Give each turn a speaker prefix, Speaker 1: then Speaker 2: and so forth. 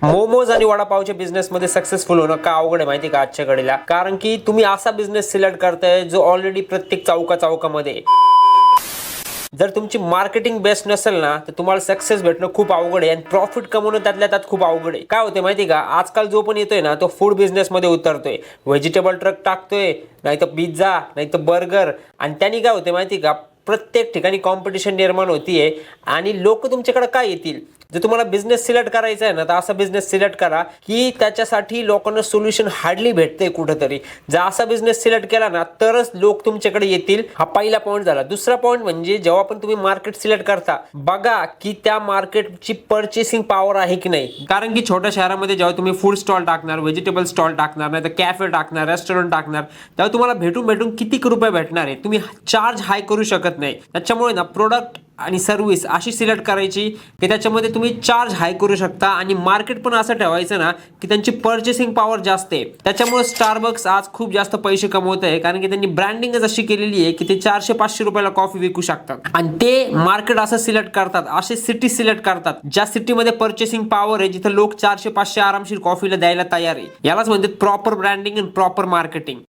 Speaker 1: मोमोज आणि वडापावच्या बिझनेसमध्ये सक्सेसफुल होणं का अवघड आहे माहिती का आजच्या घडीला? कारण की तुम्ही असा बिझनेस सिलेक्ट करताय जो ऑलरेडी प्रत्येक चौकामध्ये आहे. जर तुमची मार्केटिंग बेस्ट नसेल ना तर तुम्हाला सक्सेस भेटणं खूप अवघड आहे आणि प्रॉफिट कमवणं त्यातल्या त्यात खूप अवघड आहे. काय होते माहिती का, आजकाल जो पण येतोय ना तो फूड बिझनेस मध्ये उतरतोय. व्हेजिटेबल ट्रक टाकतोय, नाही तर पिझ्झा, नाही तर बर्गर. आणि त्यांनी काय होते माहिती का, प्रत्येक ठिकाणी कॉम्पिटिशन निर्माण होतीये आणि लोक तुमच्याकडे काय येतील. जर तुम्हाला बिझनेस सिलेक्ट करायचा आहे ना तर असा बिझनेस सिलेक्ट करा की त्याच्यासाठी लोकांना सोल्युशन हार्डली भेटते कुठेतरी. जर असा बिझनेस सिलेक्ट केला ना तरच लोक तुमच्याकडे येतील. हा पहिला पॉईंट झाला. दुसरा पॉईंट म्हणजे जेव्हा पण तुम्ही मार्केट सिलेक्ट करता बघा की त्या मार्केटची पर्चेसिंग पॉवर आहे की नाही. कारण की छोट्या शहरामध्ये जेव्हा तुम्ही फूड स्टॉल टाकणार, व्हेजिटेबल स्टॉल टाकणार, नाही तर कॅफे टाकणार, रेस्टॉरंट टाकणार, तेव्हा तुम्हाला भेटून किती रुपये भेटणार आहे. तुम्ही चार्ज हाय करू शकत नाही. त्याच्यामुळे ना प्रोडक्ट आणि सर्व्हिस अशी सिलेक्ट करायची की त्याच्यामध्ये तुम्ही चार्ज हाय करू शकता आणि मार्केट पण असं ठेवायचं ना की त्यांची पर्चेसिंग पॉवर जास्त आहे. त्याच्यामुळे स्टारबक्स आज खूप जास्त पैसे कमवत आहे कारण की त्यांनी ब्रँडिंगच अशी केलेली आहे की ते 400-500 रुपयाला कॉफी विकू शकतात. आणि ते मार्केट असं सिलेक्ट करतात, असे सिटी सिलेक्ट करतात ज्या सिटीमध्ये पर्चेसिंग पॉवर आहे, जिथे लोक 400-500 आरामशीर कॉफीला द्यायला तयार आहे. यालाच म्हणतात प्रॉपर ब्रँडिंग आणि प्रॉपर मार्केटिंग.